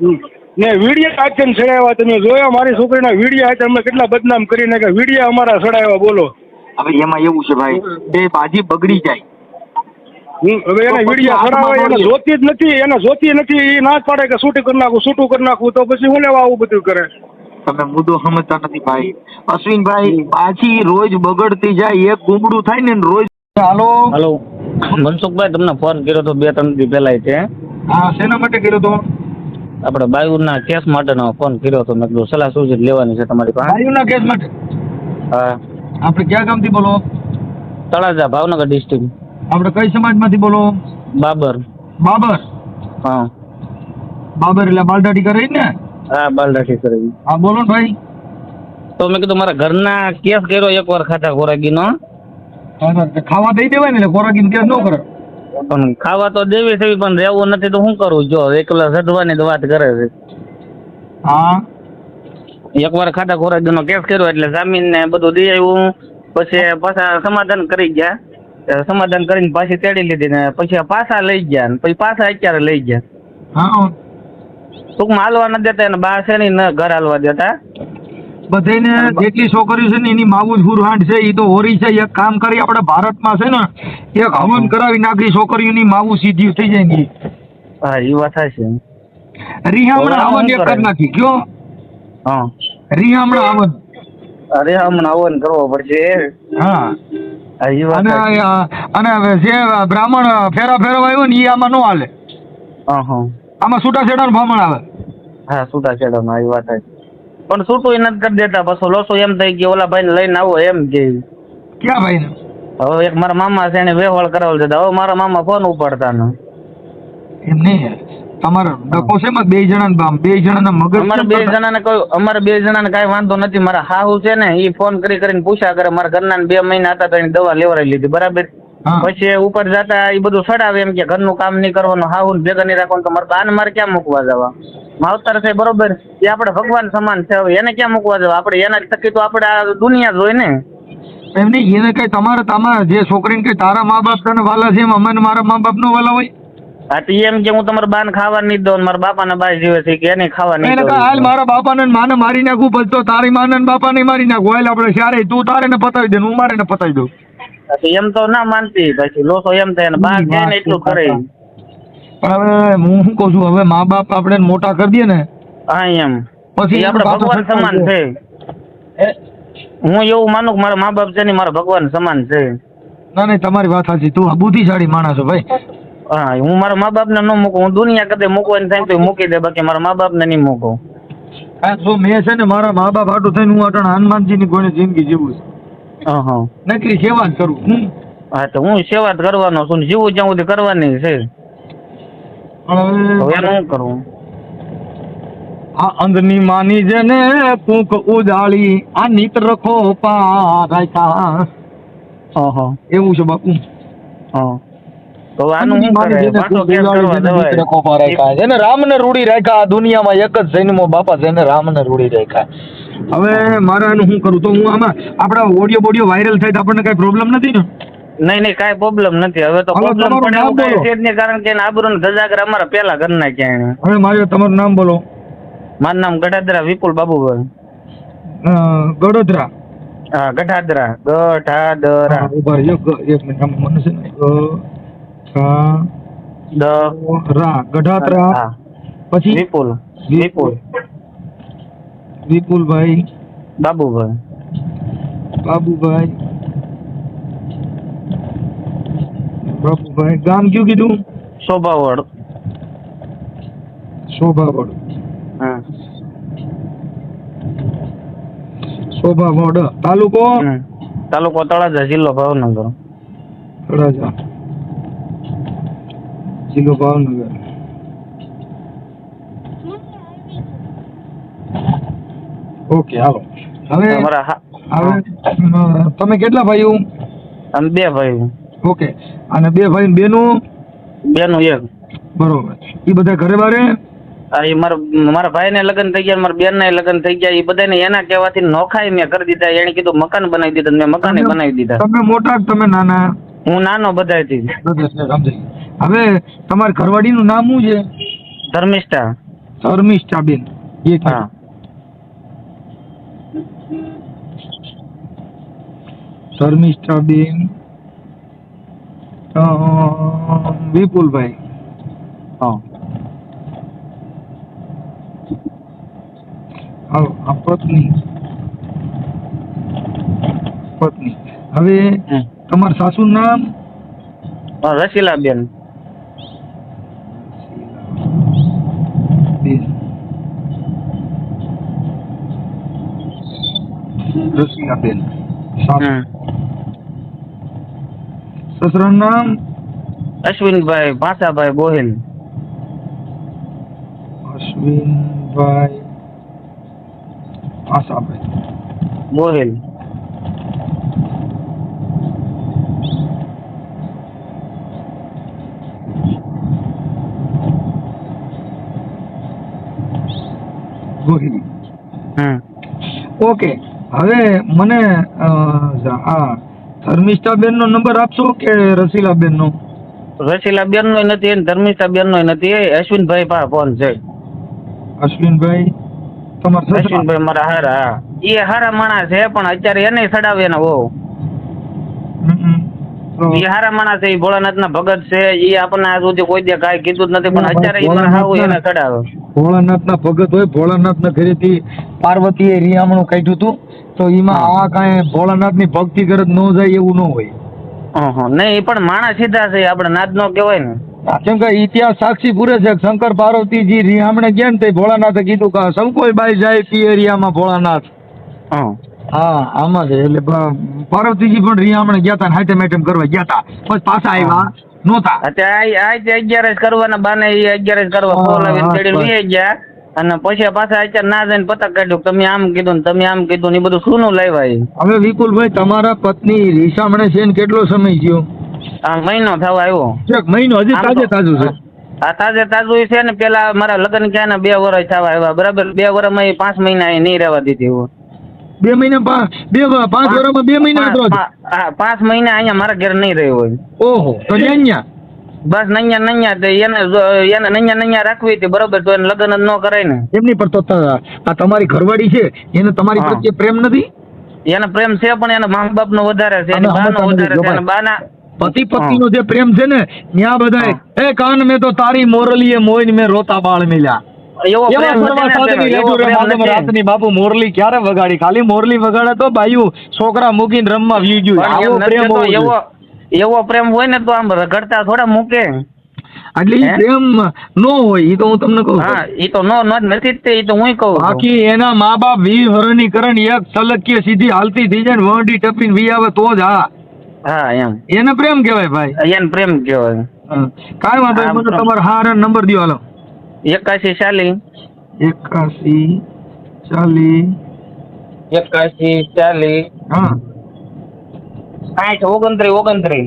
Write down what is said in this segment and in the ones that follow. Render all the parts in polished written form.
ને વિડીયો આખીને ચડાવ્યા તમે જોયા મારી છોકરીના વિડીયો આખી અમે કેટલા બદનામ કરી નાખ્યા વિડીયો અમારા ચડાવ્યા બોલો. હવે એમાં એવું છે ભાઈ બે બાજી બગડી જાય. હવે એને વિડીયો ચડાવે એને જોતી જ નથી એને જોતી નથી એ ના પાડે કે શૂટિંગ કરી નાખું શૂટિંગ કરી નાખું તો પછી હું લેવા આવું બધું કરે. તમે મુદ્દો સમજતા નથી ભાઈ. અશ્વિનભાઈ પાછી રોજ બગડતી જાય એક ગુમડું થાય ને રોજ. હાલો હલો મનસુખભાઈ તમને ફોન કર્યો તો 2-3 દી પહેલા છે. હા શેના માટે કર્યો તો? આપણે બાયુના કેસ માટેનો ફોન કર્યો હતો. મેં કીધું સલાહ સૂચિત લેવાની છે તમારી પાસે. બાયુના કેસ માટે? હા. આપણે ક્યાં ગામથી બોલો? તળાજા ભાવનગર ડિસ્ટ્રિક્ટ. આપણે કઈ સમાજમાંથી બોલો? બાબર. બાબર? હા. બાબર એટલે બાલદાટી કરે ને? હા બાલદાટી કરે. હા બોલો ને ભાઈ. તો મેં કીધું મારા ઘરના કેસ કર્યો એકવાર ખાટા ખોરાકીનો. ખાવા દઈ દેવાય ને ખોરાકીનો કેસ ન કરે. પણ ખાવા તો દેવી છે પણ રહેવું નથી તો શું કરું જો એકલા સડવાની તો વાત કરે છે. હા. એકવાર ખાટા ખોરાકીનો કેસ કર્યો એટલે જામીન ને બધું દઈ આવ્યું પછી પાછા સમાધાન કરી ગયા. સમાધાન કરીને પાછી તેડી લીધી ને પછી પાછા લઈ ગયા પછી પાછા અત્યારે લઈ ગયા. હા. ટૂંકમાં હાલવા ન દેતા એને બહાર છે ને ઘર હાલવા દેતા. બધાને જેટલી છોકરીઓ છે ને એની માવું જ ફુરહાંડ છે એ તો હોરી છે. એક કામ કરી આપણે ભારતમાં છે ને એક હવન કરાવી નાખી છોકરીઓની માવું સીધી થઈ જાય ને. હા એ વાત છે. રીહામણા હવન એક કરી નાખી કયો? હા રીહામણા હવન. અરે હમણાં હવન કરવો પડશે. હા એ વાત અને જે બ્રાહ્મણ ફેરા ફેરવા આવ્યો ને એ આમાં ન હાલે. આમાં છૂટાછેડાનું ભમણ આવે. હા છૂટાછેડામાં એ વાત છે. પણ છૂટું નથી કરી દેતા પછી લોસો એમ થઈ ગયો ઓલા ભાઈને લઈને આવો એમ કે. ક્યાં ભાઈ? હવે એક મારા મામા છે એને વેવાળ કરાવી દેતા. હવે મારા મામા ફોન ઉપાડતા ને એમ નહીં તમારે ડકો છે માં બે જણાના મગજ અમારે બે જણાને કાંઈ વાંધો નથી. મારા હાહુ છે ને એ ફોન કરીને પૂછ્યા કરે મારા ઘરના 2 મહિના હતા તો એની દવા લેવડાવી લીધી બરાબર. પછી ઉપર જતા એ બધું સડાવે એમ કે ઘરનું કામ નહીં કરવાનું હાહુ ભેગા નહીં રાખવાનું તો મારે બાને મારે ક્યાં મૂકવા જવા? માવતર છે બરોબર એ આપણે ભગવાન સમાન છે. હવે એને ક્યાં મૂકવા જવા? આપણે એના થકી તો આપણે આ દુનિયા જોઈ ને. એમ નહીં એને કઈ તમારા જે છોકરીને કઈ તારા મા બાપ તને વાલા છે એમ અમને મારા મા બાપ નો વાલા હોય? હા તો એમ કે હું તમારા બાને ખાવા નહીં દઉં મારા બાપાના બાઈ જીવે છે કે એને ખાવા નહીં દઉં. હાલ મારા બાપાને માને મારી નાખું પછી તો તારી માને બાપાને મારી નાખું. હાલ આપણે સારે તું તારે ને પતાવી દે હું મારે ને પતાવી દઉં. એમ તો ના માનતી પછી લોસો એમ થાય ને બહાર જાય ને એટલું કરે. પણ હવે હું શું કઉ છું હવે મા બાપ આપણે મોટા કરી દઈએ ને. હા એમ પછી આપણે ભગવાન સમાન છે. હું એવું માનું કે મારા મા બાપ છે ને મારા ભગવાન સમાન છે. ના નહીં તમારી વાત સાચી. તું બુદ્ધિશાળી માણસ છો ભાઈ. હા હું મારા મા બાપ ને ન મૂકું. હું દુનિયા કદે મૂકવાની થાય તો મૂકી દે બાકી મારા મા બાપ ને નહીં મૂકું. હા જો મેં છે ને મારા મા બાપ આટું થઈને હું અટણ હનુમાનજી ની કોઈને જિંદગી જીવું છું. નકરી સેવા જ કરું. હા તો હું સેવા જ કરવાનો છું જીવું જ્યાં સુધી કરવાની છે. હવે શું કરવું? આ અંધની માની જેને કુંક ઉજાળી આ નીત રખો પારાયકા. એવું છે બાપુ. તો આનું શું કરે? પાછો કેસ કરવા દવાય. જેને રામને રૂડી રાખ્યા આ દુનિયામાં એક જ જન્મો બાપા જેને રામને રૂડી રાખ્યા. હવે મારે આનું શું કરું? તો હું આમાં આપણા ઓડિયો વાયરલ થાય તો આપણને કઈ પ્રોબ્લેમ નથી ને? નહીં કાંઈ પ્રોબ્લેમ નથી. હવે તો પ્રોબ્લેમ પડે એવું કઈ છે જ નહીં કારણ કે આબરૂ ને ધજાગર અમારા પેલા ઘરના ક્યાંય. હવે મારે તમારું નામ બોલો. મારું નામ ગઢાદરા વિપુલ બાબુભાઈ. ગડોદરા? હા ગઢાદરા. એક મિનિટ મને છે ને ગઢાદરા પછી વિપુલભાઈ બાબુભાઈ ગામ કયું કીધું? શોભાવડ. શોભાવડ તાલુકો તળાજા જિલ્લો ભાવનગર. જિલ્લો ભાવનગર. ઓકે હાલો. હવે તમે કેટલા ભાઈઓ? અમે 2 ભાઈ. ઓકે અને 2 ભાઈ બેનું? એક. બરોબર. એ બધા ઘરે બારે? એ મારા ભાઈ ને લગ્ન થઈ ગયા મારા બેન ના લગ્ન થઈ ગયા. એ બધાને એના કહેવાથી નોખાઈ મેં કરી દીધા. એને કીધું મકાન બનાવી દીધા મેં મકાને બનાવી દીધા. તમે મોટા તમે નાના? હું નાનો બધાથી. હવે તમારી ઘરવાળીનું નામ શું છે? ધર્મિષ્ઠા. શર્મિષ્ઠાબેન એક હા શર્મિષ્ઠાબેન વિપુલભાઈ હા આ પત્ની હવે તમારા સાસુનું નામ રસીલાબેન રસીલાબેન સસરાનું નામ અશ્વિનભાઈ ભાષાભાઈ ગોહિલ અશ્વિનભાઈ આશાભાઈ ગોહિલ ગોહિલ ઓકે હવે મને આ ધર્મિષ્ઠાબેન નો નંબર આપશો કે રસીલાબેન નો રસીલાબેન નો નથી ધર્મિષ્ઠાબેન નો નથી અશ્વિનભાઈ પાસે ફોન છે અશ્વિનભાઈ તમારા અશ્વિનભાઈ મારા હારા એ હારા માણસ છે પણ અત્યારે એને સડાવે ને બહુ એ હારા માણસ છે એ ભોળાનાથ ના ભગત છે એ આપણને આજ સુધી કોઈ દે કાંઈ કીધું જ નથી પણ અત્યારે એ મારા હાવ એને સડાવે ભોળાનાથ ના ભગત હોય ભોળાનાથ ના ઘરેથી પાર્વતીએ રિયામણું કાઢ્યું હતું તો એમાં આ કાંઈ ભોળાનાથ ની ભક્તિ કરે ન જાય એવું ન હોય નહીં એ પણ માણસ સીધા છે આપણે નાદ નો કહેવાય ને કેમ કે ઇતિહાસ સાક્ષી પૂરે છે શંકર પાર્વતીજી રિયામણે ગયા ને તે ભોળાનાથે કીધું કે સૌ કોઈ બાઈ જાય પિયરિયામાં ભોળાનાથ હા આમાં છે એટલે પાર્વતીજી પણ રિયામણે ગયા હતા હાથે મેટમ કરવા ગયા હતા પછી પાછા આવ્યા નહોતા અત્યારે 11 કરવાના બાને એ 11 કરવા બોલાવીને ચડીને લઈ ગયા અને પછી પાછા અત્યારે ના જઈને પતક કાઢ્યું તમે આમ કીધું ને તમે આમ કીધું ને એ બધું શું લાવ્યા હવે વિપુલભાઈ તમારા પત્ની રીસામણે છે ને કેટલો સમય થયો મહિનો થવા આવ્યો મહિનો હજી તાજે તાજું છે આ તાજે તાજું છે ને પેલા મારા લગ્ન ક્યાં 2 વર્ષ થવા આવ્યા બરાબર 2 વર્ષમાં 5 મહિના એ નહીં રહેવા દીધી 2 મહિના 5 વર્ષમાં 2 મહિના હા 5 મહિના અહીંયા મારા ઘેર નહીં રહ્યો હોય ઓહો તો અહીંયા બસ નૈયા નૈયા રાખવી હતી બરોબર તો એને લગ્ન જ ન કરાય ને એમની પર તો આ તમારી ઘરવાળી છે એને તમારી પ્રત્યે પ્રેમ નથી એને પ્રેમ છે પણ એના મા બાપ નો વધારે છે એની બા નો વધારે છે અને બાના પતિ પત્ની નો જે પ્રેમ છે ને ત્યાં બધા એ કાન મેં તો તારી મોરલીએ મોઈને મેં રોતા બાળ મેલ્યા રાતની બાપુ મોરલી ક્યારે વગાડી ખાલી મોરલી વગાડે તો બાયું છોકરા મૂકીને રમવા વી ગયું એવો પ્રેમ હોય ને તો આમ રગડતા થોડા મૂકે એટલે ઈ પ્રેમ નો હોય ઈ તો હું તમને કહું હા ઈ તો નો નથી જ તે ઈ તો હું કહું બાકી એના મા બાપ 20 વર્ષની કરે ને એક સલકીએ સીધી હાલતી થઈ જાય ને વંડી ટપીને વી આવે તો જ હા એમ એને પ્રેમ કહેવાય ભાઈ એને પ્રેમ કહેવાય કાંઈ વાંધો નહીં મને તમારો હારા નંબર દ્યો હાલો 81 40 હા 60 29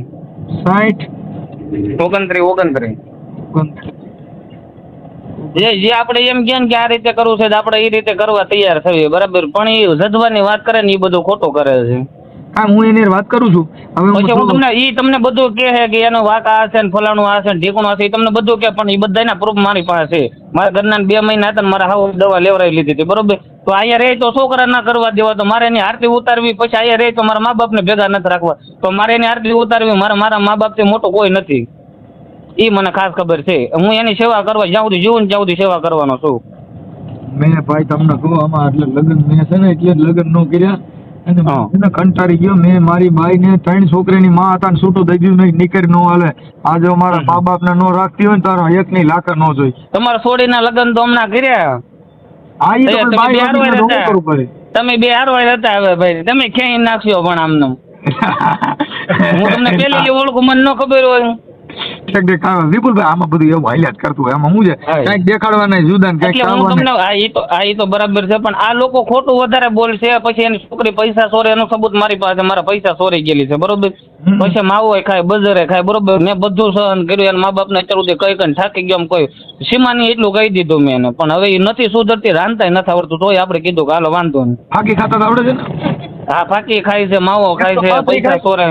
જે આપણે એમ કે આ રીતે કરવું છે આપણે એ રીતે કરવા તૈયાર થઈએ બરાબર પણ એ જજવાની વાત કરે ને એ બધું ખોટું કરે છે હા હું એની વાત કરું છું હવે પછી હું તમને બધું કહે કે એનો વાક આ છે ને ફલાણું આ છે ને ઢીકણું છે તમને બધું કે પણ એ બધાના પ્રૂફ મારી પાસે છે મારા ઘરના 2 મહિના હતા મારા હાવ દવા લેવડાવી લીધી હતી બરોબર તો અહીંયા રહે તો છોકરા ના કરવા દેવા તો મારે એની આરતી ઉતારવી પછી અહીંયા રહે તો મારા મા બાપ ને ભેગા નથી રાખવા તો મારે એની આરતી ઉતારવી મારા મા બાપ થી મોટો કોઈ નથી એ મને ખાસ ખબર છે હું એની સેવા કરવા જ્યાં સુધી જીવન ત્યાં સુધી સેવા કરવાનો છું મેં ભાઈ તમને કહું આમાં એટલે લગ્ન મેં છે ને એટલે લગ્ન ન કર્યા અને કંટાળી ગયો મેં મારી બાઈ ને 3 છોકરીની માં હતા ને છૂટું દઈ દીધું નહીં નીકળી ન હાલે આજે અમારા મા બાપ ને નો રાખતી હોય ને તારો એક ની લાકર ન જોઈ તમારા છોડીના લગ્ન તો હમણાં કર્યા તમે 2 હારવાય હતા હવે ભાઈ તમે ક્યાંય નાખશો પણ આમને હું તમને પેલી ઓળખું મને ન ખબર હોય વિપુલભાઈ આમાં બધું એવું હાલ્યા જ કરતું હોય આમાં હું છે કઈક દેખાડવાના જુદા કઈક તો બરાબર છે પણ આ લોકો ખોટું વધારે બોલશે પછી એની છોકરી પૈસા ચોરે એનું સબૂત મારી પાસે મારા પૈસા ચોરી ગયેલી છે બરોબર પછી માવો ખાય બજારે ખાય બરોબર મેં બધું સહન કર્યું એના મા બાપ ને અત્યાર સુધી કઈ કઈ થાકી ગયો કોઈ સીમાની એટલું કહી દીધું મેં એને પણ હવે એ નથી સુધરતી રાંધતા નથી આવડતું તોય આપણે કીધું કે હાલો વાંધો નહીં ફાકી ખાતા આવડે છે ને હા ફાકી ખાય છે માવો ખાય છે પૈસા ચોરે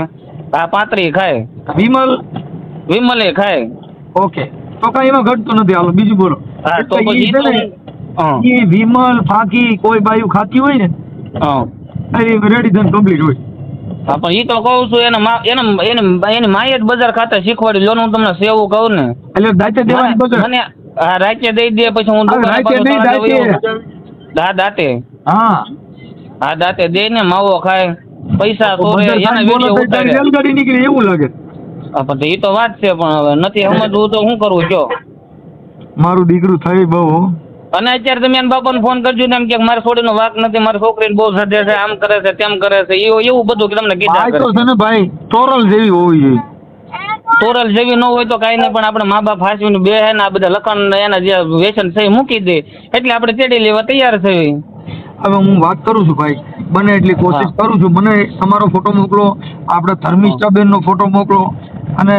હા પાતરી ખાય વિમલે ખાય ઓકે તો કઈ એમાં ઘટતું નથી હાલો બીજું બોલો હા તો પછી હા એ વિમલ ફાંકી કોઈ બાયું ખાતી હોય ને હા એ રેડી થઈને કમ્પ્લીટ હોય. હા પણ ઈ તો કહું છું એની માએ જ બજાર ખાતા શીખવાડી લો ને હું તમને સેવું કહું ને એટલે દાંતે દેવાની બજાર. મને હા રાતે દઈ દે પછી હું દુકાને રાતે પાછો નહીં, સાંજે દાંતે. વયો. દાંતે હા હા દાંતે દે ને માવો ખાય પૈસા ચોરે બજાર એના ખાઈને બોલો વિડીયો તો તારી ઉતારે. રેલગાડી નીકળી એવું લાગે. હા પણ એ તો વાત છે પણ હવે નથી સમજવું તો શું કરવું કયો. મારું દીકરું થઈ બહુ. અને અત્યારે તમે એના બાપાને ફોન કરજો ને એમ કે મારી છોડીનો વાંક નથી, મારી છોકરીને બહુ સજે છે, આમ કરે છે તેમ કરે છે, એવું બધું કે તમને કીધા ભાઈ કરે. તો છે ને ભાઈ તોરલ જેવી હોવી જોઈએ. તોરલ જેવી ન હોય તો કાંઈ નહીં, પણ આપણે મા બાપ ફાંસીને બે હે ને આ બધા લખણ એના જે વ્યસન છે એ મૂકી દે એટલે આપણે તેડી લેવા તૈયાર છે. હવે હું વાત કરું છું ભાઈ, બને એટલી કોશિશ કરું છું. મને તમારો ફોટો મોકલો, આપણે ધર્મિષ્ઠાબેનનો ફોટો મોકલો અને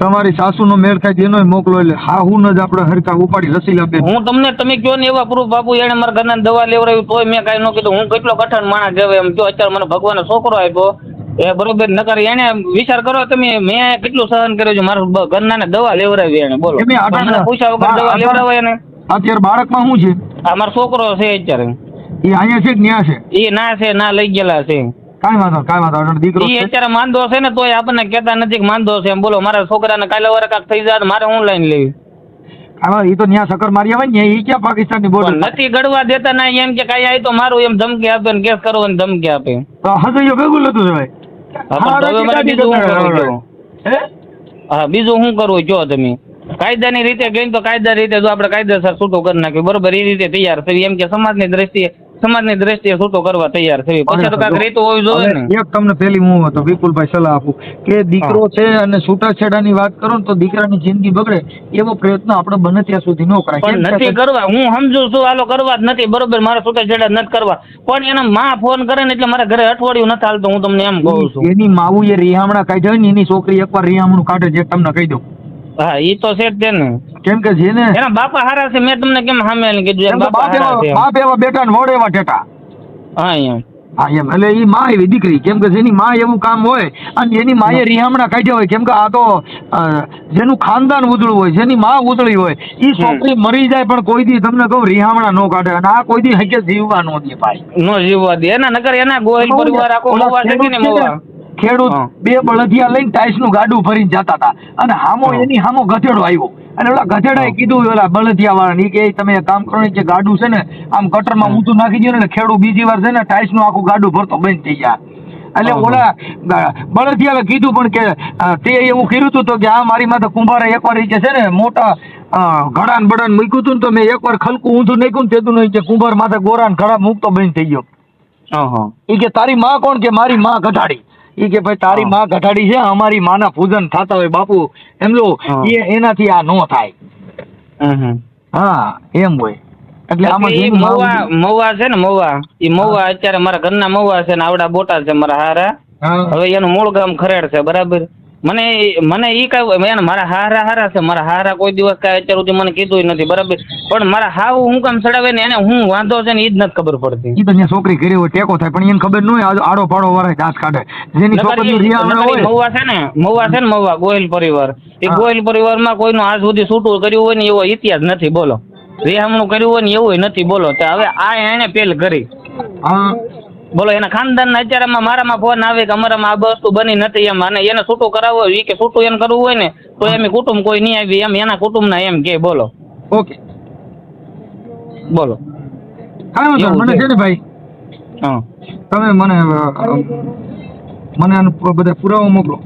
તમારી સાસુનો મેળ થાય એનો મોકલો. એટલે હા હું જ આપણે હરકા ઉપાડી રસીલાબેન. હું તમને તમે કયો ને એવા પ્રૂફ આપું. એને મારા ઘરના દવા લેવડાવી તોય મેં કાંઈ ન કીધું. હું કેટલો કઠણ માણસ કહેવાય એમ. જો અત્યારે મને ભગવાને છોકરો આપ્યો એ બરોબર નકર એને વિચાર કરો તમે, મેં કેટલું સહન કર્યું છે મારા ઘરના દવા લેવડાવી એને. બોલો એમે મને પૂછ્યા વગર દવા લેવડાવે એને. અત્યારે બાળકમાં શું છે? આ મારો છોકરો છે અત્યારે. એ અહીંયા છે કે ન્યા છે? એ ના છે ના લઈ ગયેલા છે. કાંઈ વાંધો દીકરો એ છે. અત્યારે માંદો છે ને તોય આપણને કહેતા નથી કે માંદો છે એમ. બોલો મારા છોકરાને કાલે વારે કાંક થઈ જાય મારે હું લઈને લેવી. એ તો ન્યા સકર મારી આવે ને એ ક્યાં પાકિસ્તાનની બોર્ડર નથી ગળવા દેતા ના એમ કે કાંઈ આવી તો મારું એમ ધમકી આપે ને કેસ કરવાની ધમકી આપે. હસૈયો ભેગું લેતું છે ભાઈ. હવે મારે બીજું શું કરવું કયો? હા બીજું શું કરવું કયો તમે? કાયદાની રીતે ગઈ તો કાયદા રીતે જો આપણે કાયદેસર છૂટું કરી નાખ્યું બરોબર એ રીતે તૈયાર થઈ એમ કે સમાજની દ્રષ્ટિએ છૂટું કરવા તૈયાર થઈ પછી તો કાંઈક રીતો હોવી જોઈએ ને. એક તમને પેલી હું હતો વિપુલભાઈ સલાહ આપું કે દીકરો છે અને છૂટાછેડાની વાત કરો ને તો દીકરાની જિંદગી બગડે એવો પ્રયત્ન આપણે બને ત્યાં સુધી ન કરાય. પણ નથી કરવા. હું સમજુ છું હાલો કરવા જ નથી બરોબર, મારા છૂટાછેડા નથી કરવા, પણ એના માં ફોન કરે ને એટલે મારા ઘરે અઠવાડિયું નથી હાલતું. હું તમને એમ કહું છું. એની માવું એ રિહામણા કાઢ્યા હોય ને એની છોકરી એકવાર રિહામણું કાઢે છે તમને કહી દઉં. હા ઈ તો છે જ ને. કેમ કે જેને એના બાપા હારા છે મેં તમને કેમ સામે કીધું બાપા હારા છે. બાપ એવા બેટા ને વડ એવા ટેટા. હા એમ. હા એમ એટલે એ માં એવી દીકરી કેમ કે જેની માં એવું કામ હોય અને જેની માએ રિહામણા કાઢ્યા હોય કેમ કે આ તો જેનું ખાનદાન ઉજળું હોય જેની માં ઉજળી હોય એ છોકરી મરી જાય પણ કોઈ દી તમને કહું રિહામણા ન કાઢે અને આ કોઈ દી હકે જીવવા ન દે ભાઈ. નો જીવવા દે એના નકર એના ગોહિલ પરિવાર આખો મોવા છે કે ને મોવા. ખેડૂત બે બળદિયા લઈને ટાઈસનું ગાડું ભરીને જતા હતા અને હામો એની હામો ગધેડો આવ્યો અને ઓલા ગધેડાએ કીધું ઓલા બળદિયા વાળા કે તમે એક કામ કરો ને કે ગાડું છે ને આમ કટરમાં ઊંચું નાખી દો ને એટલે ખેડૂત બીજી વાર છે ને ટાઈસનું આખું ગાડું ભરતો બંધ થઈ જાય. એટલે ઓલા બળદિયાએ કીધું પણ કે તે એવું કર્યું હતું તો કે આ મારી માથે કુંભારે એકવાર એ કે છે ને મોટા ઘડાન બડાન મૂક્યું હતું ને તો મેં એકવાર ખલકું ઊંધું નાખ્યું ને તેતું નહીં કે કુંભાર માથે ગોરાન ઘડા મૂકતો બંધ થઈ ગયો. એ કે તારી માં કોણ? કે મારી માં ગધાડી. એ કે ભાઈ તારી માં ગધાડી છે અમારી માના પૂજન થતા હોય બાપુ એમ લો એનાથી આ નો થાય. હા એમ હોય. એટલે આમાં મવા છે ને મવા એ મવા અત્યારે મારા ઘરના મવા છે ને આવડા બોટાદ છે મારા હારા. હવે એનું મૂળ ગામ ખરેડ છે બરાબર. મને ઈ કઈ મારા હારા છે મારા હારા કોઈ દિવસ કાંઈ અત્યાર સુધી મને કીધું નથી બરાબર, પણ મારા હાવ હું કામ ચડાવે ને એને હું વાંધો છે ને ઈ જ નથી ખબર પડતી. ઈ તો ત્યાં છોકરી કરી હોય ટેકો થાય પણ એને ખબર ન હોય આડો પાડો વાળા દાંત કાઢે. જેની છોકરી મવા છે ને મવા ગોહિલ પરિવાર એ ગોહિલ પરિવારમાં કોઈનું આજ સુધી છૂટું કર્યું હોય ને એવો ઇતિહાસ નથી બોલો. રેહામણું કર્યું હોય ને એવું નથી બોલો. હવે આ એને પેલ કરી બોલો એના ખાનદાન અત્યારે મારામાં ફોન આવે કે અમારામાં આ વસ્તુ બની નથી એમ અને એને છૂટું કરાવવું હોય કે છૂટું એને કરવું હોય ને તો એમ કુટુંબ કોઈ નહીં આવી એમ એના કુટુંબના એમ કે બોલો. ઓકે બોલો કાંઈ વાંધો મને છે ને ભાઈ તમે મને બધા પુરાવા મોકલો.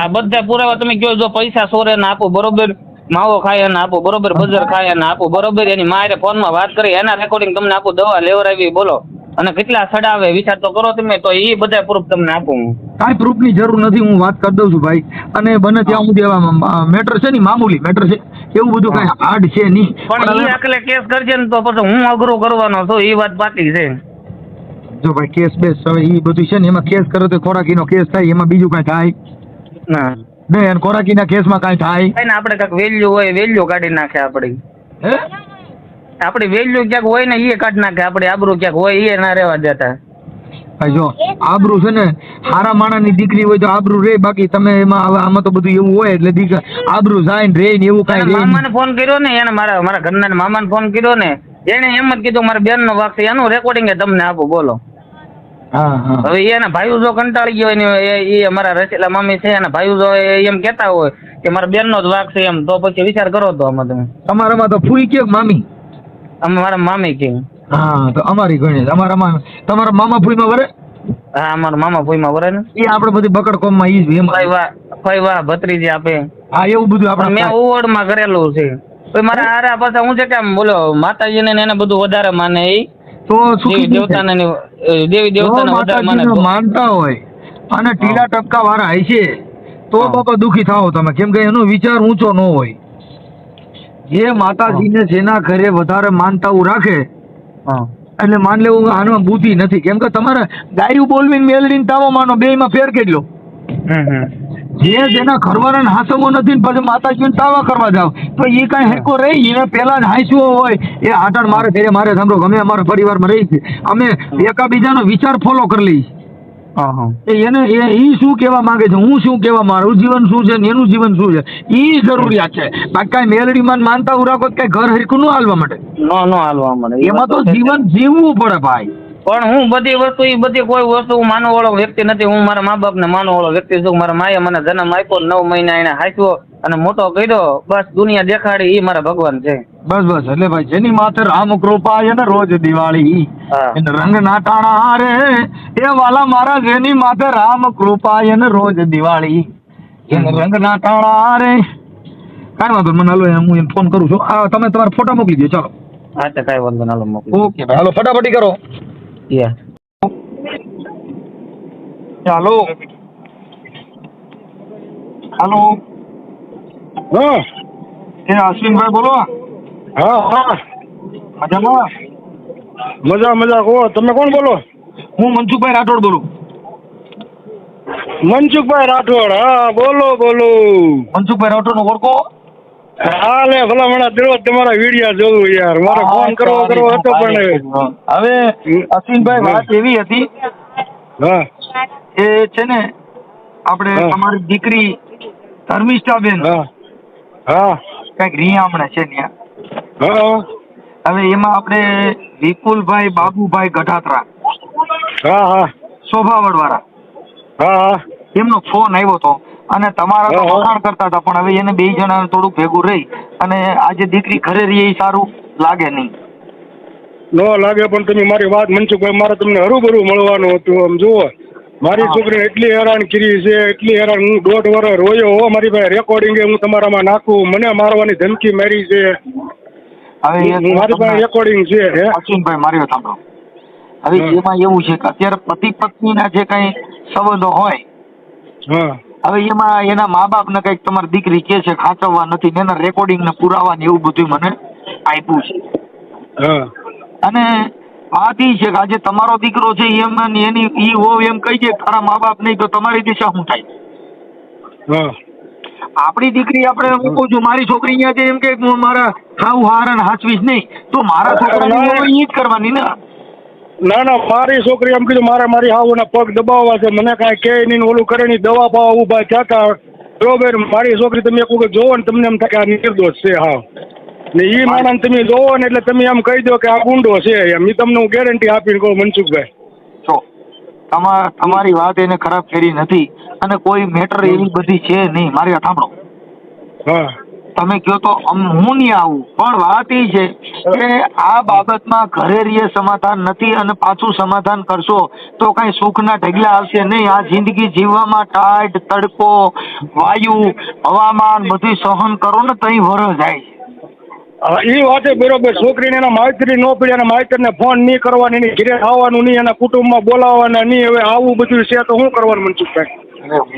આ બધા પુરાવા તમે કહો જો પૈસા સોરે ને આપો બરોબર, માવો ખાય ને આપો બરોબર, બજાર ખાય ને આપો બરોબર, એની મારે ફોનમાં વાત કરી એના રેકોર્ડિંગ તમને આપો, દવા લેવડાવી બોલો અને કેટલા સડાવે વિચાર તો કરો તમે, તો એ બધા પ્રૂફ તમને આપું. કાંઈ પ્રૂફની જરૂર નથી, હું વાત કરી દઉં છું ભાઈ. અને બને ત્યાં સુધી મેટર છે ને મામૂલી મેટર છે એવું બધું કાંઈ હાર્ડ છે નહીં. પણ એ અકલે કેસ કરશે ને તો પછી હું અઘરો કરવાનો છું એ વાત પાકી છે. જો ભાઈ કેસ બેસ હવે એ બધું છે ને એમાં કેસ કરે તો ખોરાકીનો કેસ થાય એમાં બીજું કાંઈ થાય ના નહીં. ખોરાકીના કેસમાં કાંઈ થાય ને આપણે કાંઈક વેલ્યુ હોય વેલ્યુ કાઢી નાખે આપણી. આપડી વેલ્યુ ક્યાંક હોય ને એ કાઢી નાખે, આપડી આબરૂ ક્યાંક હોય એ ના રહેવા દેતા. ભાઈ જો આબરૂ છે ને હારા માણાની દીકરી હોય તો આબરૂ રે, બાકી તમે એમાં આમાં તો બધું એવું હોય એટલે આબરૂ જાય ને રે ને એવું કાંઈ. મામાને ફોન કર્યો ને એને મારા ઘરના મામાને ફોન કર્યો ને એને એમ જ કીધું મારા બેન નો વાક છે, એનું રેકોર્ડિંગ તમને આપું, બોલો. હા હા હવે એના ભાઈઓ જો કંટાળી ગયો હોય ને એ અમારા રસીલા મામી છે, એના ભાઈઓ જો એમ કેતા હોય કે મારા બેન નો જ વાક છે એમ, તો પછી વિચાર કરો તો આમાં તમે. તમારામાં તો ફૂઈ કે મામી? મારા મામી કે. હા તો અમારી ગણી અમારામાં તમારા મામા ફૂઈમાં વરે? હા અમારા મામા ફોઈમાં વરે ને. એ આપણે બધી બકડકોમમાં ઈ જ એમ. ફઈ વાહ ભત્રીજી આપે. હા એવું બધું આપણે મેં ઓવડમાં કરેલું છે. પછી મારા હારા પાછા હું છે કે આમ બોલો માતાજીને ને એને બધું વધારે માને એ. તો દેવી દેવતાને વધારે માને. માનતા હોય અને ટીલા ટપકા વાળા હોય છે તો હા. બાપા દુખી થાઓ તમે, કેમ કે એનો વિચાર ઊંચો ન હોય. જે માતાજીને જેના ઘરે વધારે માનતાઓ રાખે હા. એટલે માન લેવું આમાં બુદ્ધિ નથી, કેમ કે તમારે ગાયું બોલવીને મેલડીને તાવો માનો બેયમાં ફેર કેટલો. જે જેના ઘરવાળાને હાસમો નથી ને પછી માતાજીને તાવા કરવા જાવ તો એ કઈ હેકો રહી, એને પેલા જ હાંસવો હોય એ આટાણ મારે ઘરે મારે સાંભળો અમે અમારા પરિવારમાં રહી છીએ, અમે એકાબીજાનો વિચાર ફોલો કરી લઈએ. એને એ શું કહેવા માંગે છે, હું શું કહેવા, મારું જીવન શું છે ને એનું જીવન શું છે એ જરૂરિયાત છે. બાકી કાંઈ મેલડીમાં માનતા રાખો કઈ ઘર હરખું ન હાલવા માટે, નો હાલવા મળે. એમાં તો જીવન જીવવું પડે ભાઈ. પણ હું બધી વસ્તુ એ બધી કોઈ વસ્તુ હું માનવા વાળો વ્યક્તિ નથી. હું મારા મા બાપ ને માનવા વાળો વ્યક્તિ છું. મારા માએ મને જન્મ આપ્યો, 9 મહિના એને હાંચ્યો અને મોટો કર્યો, બસ દુનિયા દેખાડી એ મારા ભગવાન છે. બસ બસ એટલે ભાઈ જેની માથે રામ કૃપા એને રોજ દિવાળી એને રંગ ના ટાણા રે એ વાલા મારા, જેની માથે રામ કૃપા એને રોજ દિવાળી એને રંગ ના ટાણા રે. કાંઈ વાંધો મને હાલો હું એને ફોન કરું છું. તમે તમારા ફોટા મોકલી દો ચાલો. હા તો કાંઈ વાંધો ના, મોકલો. ઓકે ભાઈ હાલો ફટાફટી કરો. ચાલો હાલો. હા એ અશ્વિનભાઈ બોલો. હા હા મજામાં? મજા કહો, તમે કોણ બોલો? હું મનસુખભાઈ રાઠોડ બોલું. મનસુખભાઈ રાઠોડ? હા બોલો. મનસુખભાઈ રાઠોડ નો ઓળખો? હા લે ભલા મને દિલો તમારા વિડિયા જોવું યાર, મારે ફોન કરવો હતો પણ હવે અશ્વિનભાઈ વાત એવી હતી હા એ છે ને આપણે તમારી દીકરી ધર્મિષ્ઠાબેન હા કઈક રિયામણે છે ત્યાં. હા હવે એમાં આપણે વિપુલભાઈ બાબુભાઈ ગઢાત્રા હા શોભાવડ વાળા હા એમનો ફોન આવ્યો હતો અને તમારા તો વખાણ કરતા હતા, પણ હવે એને 2 જણા થોડું ભેગું રહી અને આજે દીકરી ઘરે રહી એ સારું લાગે નહીં. નો લાગે પણ તમે મારી વાત મનસુખભાઈ, મારે તમને હરુભરું મળવાનું હતું. આમ જુઓ મારી છોકરીને એટલી હેરાન કરી છે, એટલી હેરાન. હું 1.5 વર્ષ રોયો હો, મારી પાસે રેકોર્ડિંગ હું તમારામાં નાખું, મને મારવાની ધમકી મારી છે. હવે મારી પાસે રેકોર્ડિંગ છે. અશ્વિનભાઈ મારી વાત સાંભળો. હવે એમાં એવું છે કે અત્યારે પતિ પત્નીના જે કઈ સંબંધો હોય, હવે એમાં એના મા બાપ ને કઈક તમારી દીકરી કે છે ખાચવવા નથી, એના રેકોર્ડિંગ ને પુરાવા ને એવું બધું મને આપ્યું છે. અને વાત એ છે કે આજે તમારો દીકરો છે એમ એની ઈ હોવ એમ કહી દે તારા મા બાપ નહીં તો તમારી દિશા શું થાય? આપણી દીકરી આપણે હું કહું છું મારી છોકરી અહીંયા છે એમ કે મારા ખાવું હાર ને હાચવીશ નહીં, તો મારા છોકરાની હોવ ઈ જ કરવાની ને. ના મારી છોકરી એમ કીધું મારે મારી હાવના પગ દબાવવા છે, મને કાંઈ કે નહીં, ઓલું કરે નહીં, દવા પાવા ઉભા થયા બરોબર. મારી છોકરી તમે એક વખત જોવો ને તમને એમ થાય કે આ નિર્દોષ છે. હા ને ઈ માણસ તમે જોવો ને એટલે તમે એમ કહી દો કે આ ગુંડો છે એમ. ઈ તમને હું ગેરંટી આપીને કહું મનસુખભાઈ. જો તમારી વાત એને ખરાબ કરી નથી અને કોઈ મેટર એવી બધી છે નહીં. મારી વાત સાંભળો. તમે કહો તો હું નહીં આવું, પણ વાત એ છે કે આ બાબતમાં ઘરે રીએ સમાધાન નથી અને પાછું સમાધાન કરશો તો કઈ સુખના ઢગલા આવશે નહીં. આ જિંદગી જીવવામાં ટાઢ તડકો વાયુ હવામાન બધું સહન કરો ને તઈ વરસ જાય. એ વાત બરોબર. છોકરીને એના માયતરી ન પડી, એના માયતરને ફોન નહીં કરવાની, એની ઘરે આવવાનું નહીં, એના કુટુંબમાં બોલાવવાના નહીં. હવે આવું બધું છે તો શું કરવાનું મનસુખભાઈ?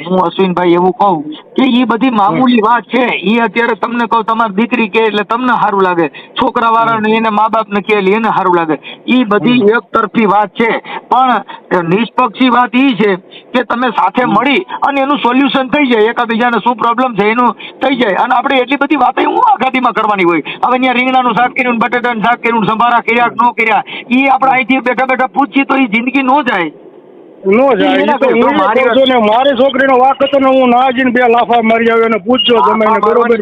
હું અશ્વિનભાઈ એવું કહું કે એ બધી મામૂલી વાત છે. એ અત્યારે તમને કહું તમારી દીકરી કે એટલે તમને સારું લાગે, છોકરા વાળાને એને મા બાપ ને કે એને સારું લાગે. એ બધી એક તરફી વાત છે, પણ નિષ્પક્ષી વાત એ છે કે તમે સાથે મળી અને એનું સોલ્યુશન થઈ જાય, એકાબીજાને શું પ્રોબ્લેમ છે એનું થઈ જાય. અને આપણે એટલી બધી વાતો હું આઘાતીમાં કરવાની હોય. હવે ત્યાં રીંગણાનું શાક કર્યું, બટેટાનું શાક કર્યું, સંભારા કર્યા ન કર્યા, એ આપણે અહીંથી બેઠા બેઠા પૂછીએ તો એ જિંદગી ન જાય. મારી છોકરીનો વાક હતો ને હું ના જઈને 2 લાફા મારી આવ્યો ને પૂછજો તમે બરોબર.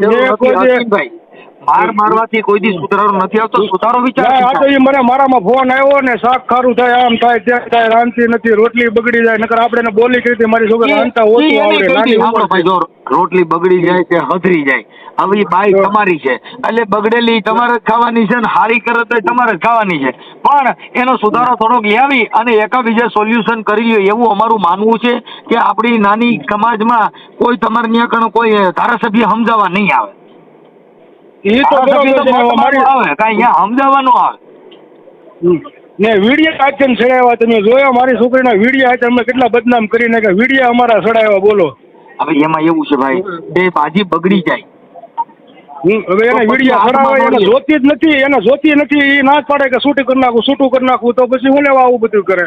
માર મારવાથી કોઈ દી સુધારો નથી આવતો. સુધારો વિચાર ના, આ તો ઈ મને મારામાં ફોન આવ્યો ને શાક ખારું થાય આમ થાય તેમ થાય રાંધતી નથી રોટલી બગડી જાય નકર આપણે એને બોલી કરી મારી છોકરી રાંધતા ઓછું આવડે નાની ઉંમર છે. જો રોટલી બગડી જાય કે હધરી જાય હવે બાઈ તમારી છે એટલે બગડેલી તમારે જ ખાવાની છે ને હારી કરે તો તમારે જ ખાવાની છે, પણ એનો સુધારો થોડોક લાવી અને એકાબીજા સોલ્યુશન કરી લ્યો એવું અમારું માનવું છે કે આપણી નાની સમાજમાં કોઈ તમારે ત્યાં કોઈ ધારાસભ્ય સમજાવવા નહીં આવે. ઈ તો બરોબર છે મારી આવે કાંઈ અહીંયા સમજાવવાનું આવે ને વિડીયો આચન ચડાવ્યા તમે જોયા મારી છોકરીના વિડીયો આચન અમે કેટલા બદનામ કરી નાખ્યા વિડીયો અમારા ચડાવ્યા બોલો. હવે એમાં એવું છે ભાઈ બે ભાજી બગડી જાય હવે એને વિડીયો ચડાવે એને જોતી જ નથી એને જોતી નથી એ ના જ પાડે કે શૂટિંગ કરી નાખું શૂટું કરી નાખું તો પછી હું લેવા આવું બધું કરે.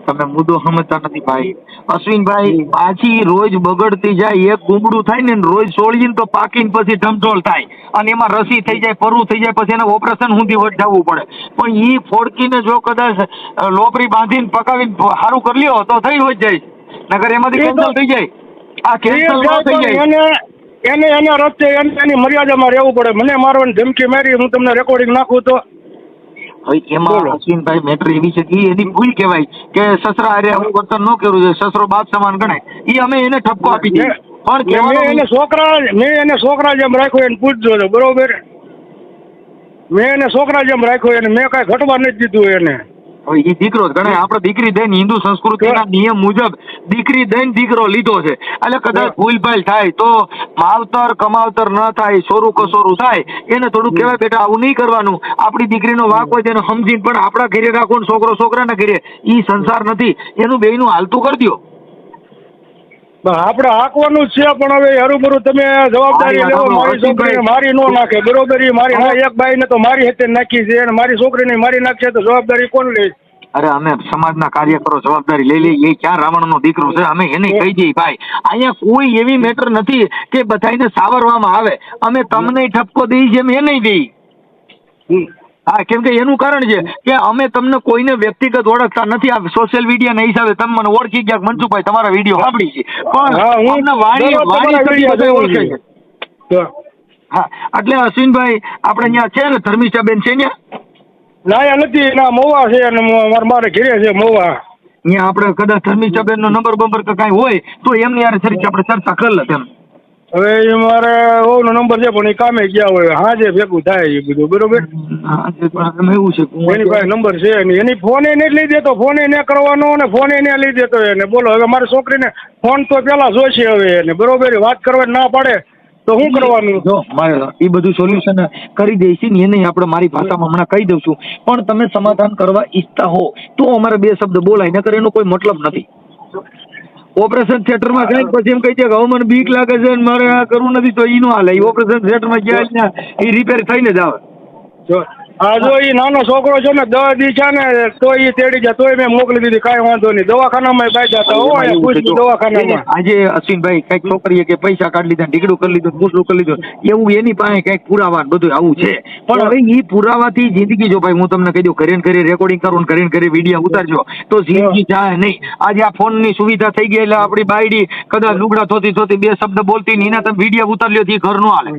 તમે મુદ્દો સમજતા નથી ભાઈ. અશ્વિનભાઈ પાછી રોજ બગડતી જાય એક ગુમડું થાય ને રોજ સોળીને તો પાકીને પછી ઢમઢોળ થાય અને એમાં રસી થઈ જાય પરવું થઈ જાય પછી એને ઓપરેશન સુધી વટાવવું પડે, પણ ઈ ફોડકીને જો કદાચ લોપરી બાંધીને પકાવીને સારું કરી લ્યો તો થઈ જ જાય નગર એમાંથી કેન્સલ થઈ જાય. આ કેન્સલ ન થઈ જાય એને રસ્તે એની મર્યાદામાં રહેવું પડે. મને મારવાની ધમકી મારી હું તમને રેકોર્ડિંગ નાખું તો હવે એમાં અશ્વિનભાઈ મેટર એવી છે કે એની ભૂલ કહેવાય કે સસરા અરે હું વર્તન ન કર્યું છે સસરો બાપ સમાન ગણાય એ અમે એને ઠપકો આપી દીધી, પણ મેં એને છોકરા જેમ રાખ્યો એને પૂછજો છો બરોબર. મેં એને છોકરા જેમ રાખ્યો એને મેં કાંઈ ઘટવા નથી દીધું એને. હવે એ દીકરો જ ગણાય. આપણે દીકરી દઈને હિન્દુ સંસ્કૃતિના નિયમ મુજબ દીકરી દઈને દીકરો લીધો છે એટલે કદાચ ભૂલભાલ થાય તો માવતર કમાવતર ન થાય સોરું કસોરું થાય એને થોડું કહેવાય બેટા આવું નહીં કરવાનું. આપણી દીકરીનો વાંક હોય તેને સમજીને પણ આપણા ઘરે રાખો ને છોકરો છોકરાના ઘરે એ સંસાર નથી એનું બેયનું હાલતું કરી દો. આપણે હાંકવાનું જ છે પણ હવે હરુભરું તમે જવાબદારી લેવો. મારી છોકરીને મારી ન નાખે બરોબર મારી એક બાઈને તો મારી હાથે નાખી છે અને મારી છોકરીને મારી નાખશે તો જવાબદારી કોણ લે? અરે અમે સમાજના કાર્યકરો જવાબદારી લઈ લઈએ. એ ક્યાં રાવણનો દીકરો છે અમે એને કહી દઈએ ભાઈ અહીંયા કોઈ એવી મેટર નથી કે બધાને સાવરવામાં આવે. અમે તમને ઠપકો દઈએ છીએ એમ એ નહીં દઈએ. હા કેમ કે એનું કારણ છે કે અમે તમને કોઈને વ્યક્તિગત ઓળખતા નથી. આ સોશિયલ મીડિયા ના હિસાબે તમે મને ઓળખી ગયા મનસુખભાઈ તમારા વિડીયો સાંભળી છે પણ વાણી ઓળખે છે. હા એટલે અશ્વિનભાઈ આપણે અહીંયા છે ને ધર્મિષ્ઠાબેન છે ત્યાં નથી ના મોવા છે અને મારે ઘેરે છે મોવા. અહીંયા આપણે કદાચ ધર્મિષ્ઠાબેન નો નંબર બંબર કે કાંઈ હોય તો એમની યાર આપણે ચર્ચા કરી લે તેમ. હવે એ મારે ઓનો નંબર છે પણ એ કામે ગયા હોય હાજે ભેગું થાય એ બધું બરોબર. એવું છે એની પાસે નંબર છે એની ફોને નહીં લઈ દેતો ફોને ને કરવાનો અને ફોને ને લઈ દેતો એને બોલો. હવે મારી છોકરીને ફોન તો પેલા જોઈશે હવે એને બરોબર વાત કરવા ના પાડે તો શું કરવાનું? જો મારે એ બધું સોલ્યુશન કરી દઈશ ને એને આપણે મારી ભાષામાં હમણાં કહી દઉં છું પણ તમે સમાધાન કરવા ઈચ્છતા હો તો અમારે બે શબ્દ બોલાય નકર એનો કોઈ મતલબ નથી. ઓપરેશન થિયેટરમાં જાય પછી એમ કહી દે કે હવે મને બીક લાગે છે ને મારે આ કરવું નથી તો એનું હાલે. ઓપરેશન થિયેટરમાં ગયા એ રિપેર થઈને જ આવે. હા જો એ નાનો છોકરો છે ને 10 દી છે ને તો એ તેડી જાય તોય મેં મોકલી દીધી કાંઈ વાંધો નહીં. દવાખાનામાં બાય જતા હોય દવાખાનામાં. આજે અશ્વિનભાઈ કઈક છોકરીએ કે પૈસા કાઢી લીધા ઢીકડું કરી લીધું પૂછડું કરી લીધું એવું એની પાસે કઈક પુરાવા બધું આવું છે પણ હવે એ પુરાવાથી જિંદગી જો ભાઈ હું તમને કહી દઉં કરીને કરી રેકોર્ડિંગ કરું કરીને કરી વિડીયો ઉતારજો તો જિંદગી જાય નહીં. આજે આ ફોનની સુવિધા થઈ ગઈ એટલે આપણી બાયડી કદાચ લુગડા થોતી થોતી બે શબ્દ બોલતી ને એના તમે વિડીયો ઉતાર લ્યો ઘર નો હાલે.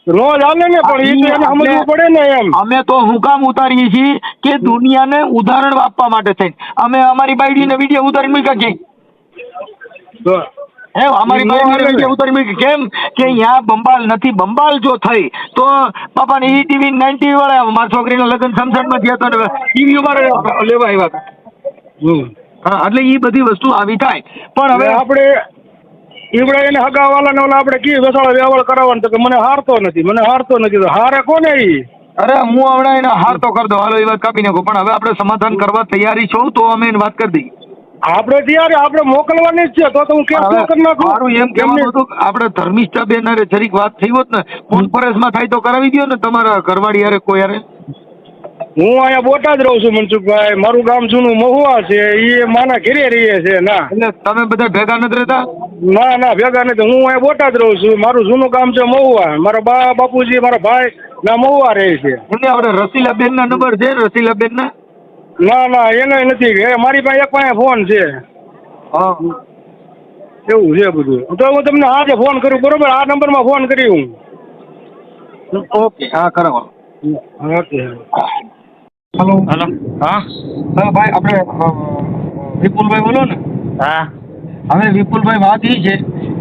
રોજ હાલે ને પણ એને સમજવું પડે ને એમ. અમે તો હું કામ ઉતારીએ છીએ કે દુનિયાને ઉદાહરણ આપવા માટે થઈને અમે અમારી બાયડીને વિડીયો ઉતારી મૂક્યા કે અમારી બાયડીને વિડીયો ઉતારી મૂકી કેમ કે અહીંયા બંબાલ નથી. બંબાલ જો થઈ તો પાપાને ઈ ટીવી 90 વાળા મારી છોકરીના લગ્ન સંસારમાં થયા હતા ને ટીવી અમારે લેવા આવ્યા હતા. હા એટલે એ બધી વસ્તુ આવી થાય પણ હવે આપણે ઈવડે એને હગાવાલા ને ઓલા આપણે કી વેસાળા વ્યવહાર કરાવવાનું તો કે મને હારતો નથી તો હારે કોને ઈ? અરે હું હમણાં એને હાર તો કરી દો હાલો એ વાત કાપી નાખો પણ હવે આપણે સમાધાન કરવા તૈયારી છો તો અમે એને વાત કરી દઈએ. આપણે ત્યારે આપણે મોકલવાની જ છે તો હું કેમ કરી નાખું? મારું એમ કહેવાનું હતું કે આપણે ધર્મિષ્ઠાબેન હારે જરીક વાત થઈ હોત ને કોન્ફરન્સમાં થાય તો કરાવી દો ને તમારા ઘરવાળી હારે કોઈ હારે. હું અહીંયા બોટાદ રહું છું મનસુખભાઈ. મારું ગામ જૂનું મહુવા છે એ માના ઘેરે રહીએ છે. ના એટલે તમે બધા ભેગા નથી રહેતા? ના ભેગા નથી. હું અહીંયા બોટાદ રહું છું. મારું જૂનું ગામ છે મહુવા. મારા બાપુજી મારા ભાઈ ના મહુવા રહે છે. એટલે આપણે રસીલાબેન ના નંબર છે રસીલાબેન ના? ના એને નથી. મારી પાસે એક પાસે ફોન છે. હા એવું છે બધું તો હું તમને આજે ફોન કરું બરોબર. આ નંબરમાં ફોન કરી હું. ઓકે હા કરાવો. ઓકે. હલો હલો હા હા ભાઈ આપણે વિપુલભાઈ બોલો ને. હા હવે વિપુલભાઈ વાત એ છે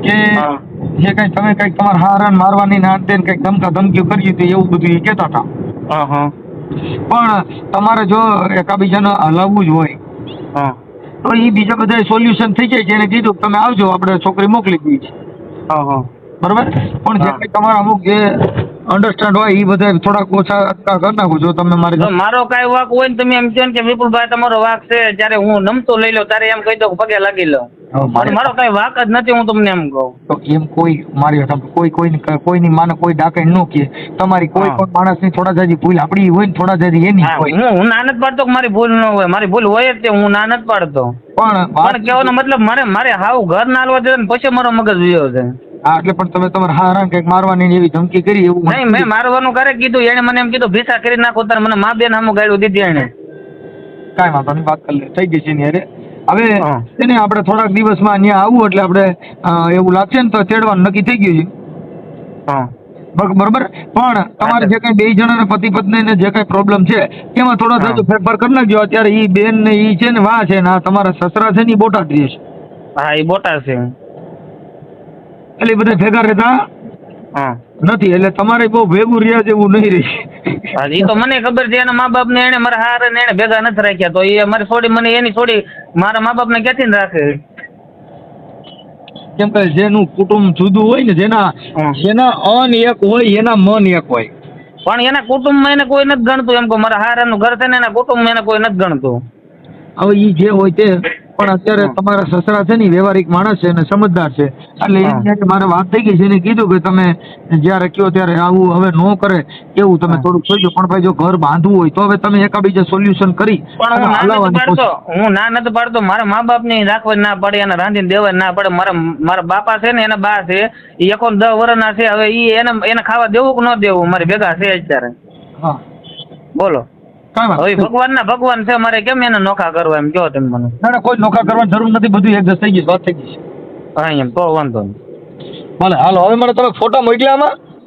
કે હા જે કઈ તમે કઈક તમારા હારણ મારવાની ના અંતે કઈક ધમકા ધમકીઓ કરી હતી એવું બધું એ કહેતા હતા. હા હા પણ તમારે જો એકાબીજાને હલાવવું જ હોય હા તો એ બીજા બધા સોલ્યુશન થઈ જાય છે. એને કીધું કે તમે આવજો આપણે છોકરી મોકલી દઈએ છીએ. હા હા બરોબર પણ જે હા. કઈ તમારા અમુક જે અન્ડરસ્ટેન્ડ હોય એ બધા થોડાક ઓછા અટકા કરી નાખો જો તમે મારી જો મારો કાંઈ વાંક હોય ને તમે એમ કહો ને કે વિપુલભાઈ તમારો વાંક છે ત્યારે હું નમતો લઈ લઉં તારે એમ કહી દો કે પગે લાગી લઉં પણ મારો કાંઈ વાંક જ નથી હું તમને એમ કહું. તો એમ કોઈ મારી કોઈની માને કોઈ ડાકે ન કે તમારી કોઈ હા. પણ માણસની થોડા જાજી ભૂલ આપણી હોય ને થોડા જાજી એની હા હોય હું ના નથી પાડતો કે મારી ભૂલ ન હોય મારી ભૂલ હોય જ તે હું ના નથી પાડતો પણ પણ કહેવાનો મતલબ મારે હાવ ઘર ના હાલવા દે ને પછી મારો મગજ વિયો છે. હા એટલે પણ તમે તમારા હારા કંઈક મારવાની ને એવી ધમકી કરી એવું મને નહીં મેં મારવાનું કરે કીધું એને મને એમ કીધું ભીસા કરી નાખો તારે મને મા બેન સામું ગાળ્યું દીધી એને. કાંઈ વાંધો નહીં વાત કરી લે થઈ ગઈ છે એની હારે. હવે હા. એને આપણે થોડાક દિવસમાં અહીંયા આવવું એટલે આપણે એવું લાગશે ને તો તેડવાનું નક્કી થઈ ગયું છે. હા બરોબર પણ તમારે જે કઈ બે જણાને પતિ પત્ની ને જે કઈ પ્રોબ્લેમ છે એમાં થોડો હા. થતો ફેરફાર કરી નાખજો. અત્યારે ઈ બેન ને ઈ છે ને વાહ છે ને આ તમારા સસરા છે ને ઈ બોટાદ રહે છે હા એ બોટા છે. એટલે બધા ભેગા રહેતા હા નથી એટલે તમારે બહુ ભેગું રહ્યા જેવું નહીં રહી. હા એ તો મને ખબર છે એના મા બાપ ને એને મારા હાર ને એને ભેગા નથી રાખ્યા તો એ મારી છોડી મને એની છોડી મારા મા બાપ ને ક્યાંથી ને રાખે. કેમ કે જેનું કુટુંબ જુદું હોય ને જેના અન એક હોય એના મન એક હોય. પણ એના કુટુંબમાં એને કોઈ નથી ગણતું એમ કહું મારા હારાનું ઘર છે ને એના કુટુંબમાં એને કોઈ નથી ગણતું. હવે ઈ જે હોય તે પણ અત્યારે તમારા સસરા છે ને ઈ વ્યવહારિક માણસ છે અને સમજદાર છે એટલે એની સાથે મારે વાત થઈ ગઈ છે. એને કીધું કે તમે જ્યારે કયો ત્યારે આવું હવે ન કરે એવું તમે થોડુંક જોઈજો. પણ ભાઈ જો ઘર બાંધવું હોય તો હવે તમે એકાબીજા સોલ્યુશન કરી પણ અને હલાવવાની કોશિશ. હું ના નથી પાડતો મારા મા બાપ ને રાખવા ના પડે એને રાંધીને દેવા ના પડે મારા બાપા છે ને એના બા છે એ 10 વર્ષના છે હવે એને ખાવા દેવું કે ન દેવું મારી ભેગા છે અત્યારે. હા બોલો હવે ભગવાન છે મારે કેમ એને નોખા કરવા એમ કહો તમે મને. ના કોઈ નોખા કરવાની જરૂર નથી બધું એડજસ્ટ થઈ ગયું વાત થઈ ગઈ છે. હા એમ તો વાંધો નહીં. ભલે હાલો હવે મને તમે ફોટા મોકલ્યા આમાં